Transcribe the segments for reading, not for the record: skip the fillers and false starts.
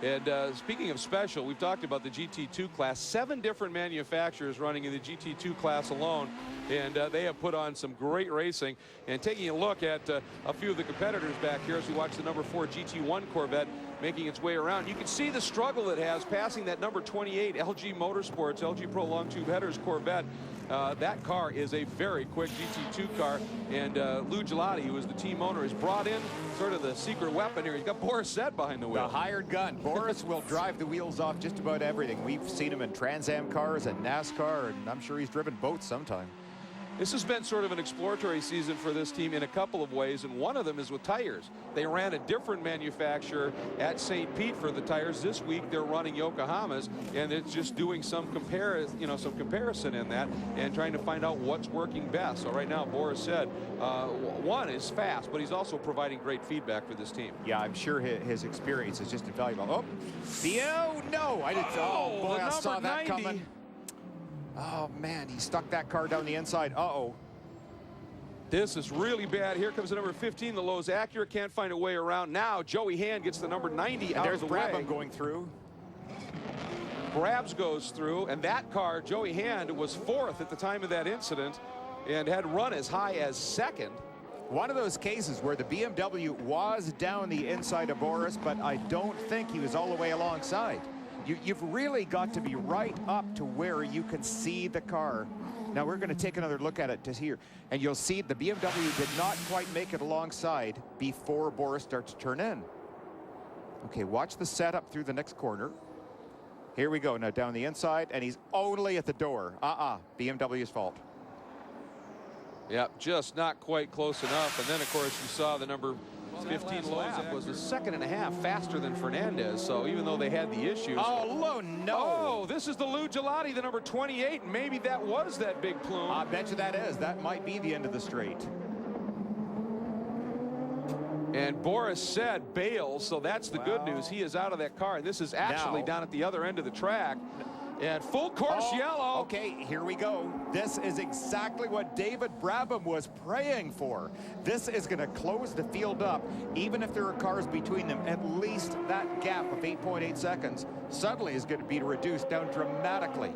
And speaking of special, we've talked about the GT2 class. 7 different manufacturers running in the GT2 class alone, and they have put on some great racing. And taking a look at a few of the competitors back here as we watch the number 4 GT1 Corvette making its way around, you can see the struggle it has passing that number 28 LG Motorsports, LG Pro Long Tube Headers Corvette. That car is a very quick GT2 car, and Lou Gelati, who is the team owner, has brought in sort of the secret weapon here. He's got Boris Said behind the wheel. The hired gun. Boris will drive the wheels off just about everything. We've seen him in Trans Am cars and NASCAR, and I'm sure he's driven boats sometime. This has been sort of an exploratory season for this team in a couple of ways, and one of them is with tires. They ran a different manufacturer at St. Pete for the tires. This week they're running Yokohama's, and it's just doing some comparison in that and trying to find out what's working best. So right now, Boris Said, one is fast, but he's also providing great feedback for this team. Yeah, I'm sure his experience is just invaluable. Oh, no, I didn't. Oh, boy, I saw that 90. coming. Oh, man, he stuck that car down the inside. Uh-oh. This is really bad. Here comes the number 15. The Lowe's Acura can't find a way around. Now Joey Hand gets the number 90 out of the way. There's Brabham going through. Brabs goes through, and that car, Joey Hand, was 4th at the time of that incident and had run as high as 2nd. One of those cases where the BMW was down the inside of Boris, but I don't think he was all the way alongside. You've really got to be right up to where you can see the car. Now we're going to take another look at it just here, and you'll see the BMW did not quite make it alongside before Boris starts to turn in. Okay, watch the setup through the next corner. Here we go, now down the inside, and he's only at the door. BMW's fault. Yep, just not quite close enough. And then, of course, you saw the number 15 Lowe's was a 2.5 faster than Fernandez. So even though they had the issues. Oh, no. Oh, this is the Lou Gelati, the number 28. Maybe that was that big plume. I bet you that is. That might be the end of the straight. And Boris Said bails, so that's the good news. He is out of that car. And this is actually down at the other end of the track. And full course yellow. Okay, here we go. This is exactly what David Brabham was praying for. This is going to close the field up. Even if there are cars between them, at least that gap of 8.8 seconds suddenly is going to be reduced down dramatically.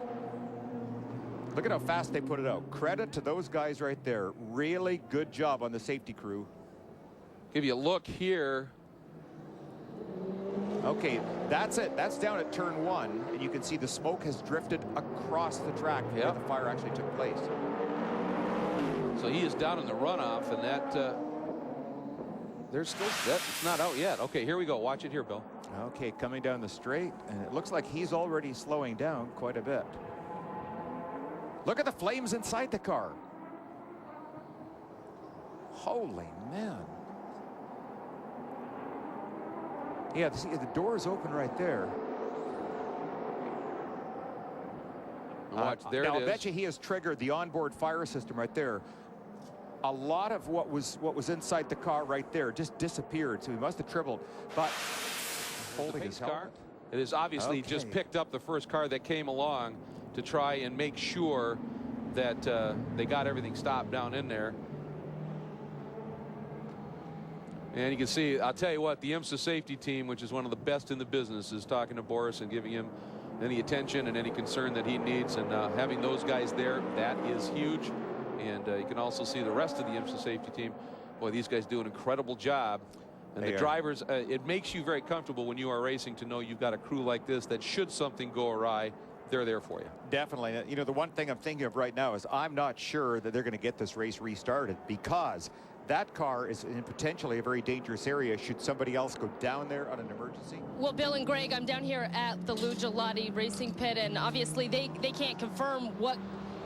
Look at how fast they put it out. Credit to those guys right there. Really good job on the safety crew. Give you a look here. Okay, that's it. That's down at turn 1, and you can see the smoke has drifted across the track where the fire actually took place. So he is down in the runoff, and that there's still it's not out yet. Okay, here we go. Watch it here, Bill. Okay, coming down the straight, and it looks like he's already slowing down quite a bit. Look at the flames inside the car. Holy man. Yeah, see, the door is open right there. Watch, there now, it is. I bet you he has triggered the onboard fire system right there. A lot of what was inside the car right there just disappeared, so he must have tripled. But holding his helmet. It is obviously just picked up the first car that came along to try and make sure that they got everything stopped down in there. And you can see, I'll tell you what, the IMSA safety team, which is one of the best in the business, is talking to Boris and giving him any attention and any concern that he needs. And having those guys there, that is huge. And you can also see the rest of the IMSA safety team. Boy, these guys do an incredible job. And the drivers, it makes you very comfortable when you are racing to know you've got a crew like this that should something go awry, they're there for you. Definitely. You know, the one thing I'm thinking of right now is I'm not sure that they're going to get this race restarted, because that car is in potentially a very dangerous area should somebody else go down there on an emergency. Well, Bill and Greg, I'm down here at the Lou Gelati Racing Pit, and obviously they can't confirm what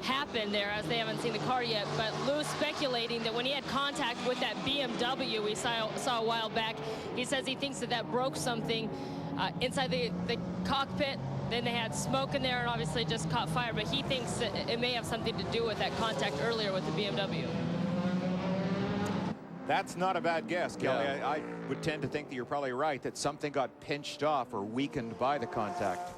happened there as they haven't seen the car yet, but Lou's speculating that when he had contact with that BMW we saw a while back, he says he thinks that broke something inside the cockpit. Then they had smoke in there and obviously just caught fire, but he thinks that it may have something to do with that contact earlier with the BMW. That's not a bad guess, Kelly. Yeah. I would tend to think that you're probably right, that something got pinched off or weakened by the contact.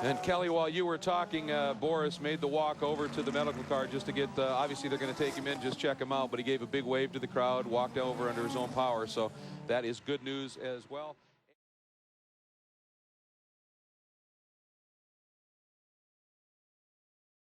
And Kelly, while you were talking, Boris made the walk over to the medical car just to get, obviously they're going to take him in, just check him out, but he gave a big wave to the crowd, walked over under his own power, so that is good news as well.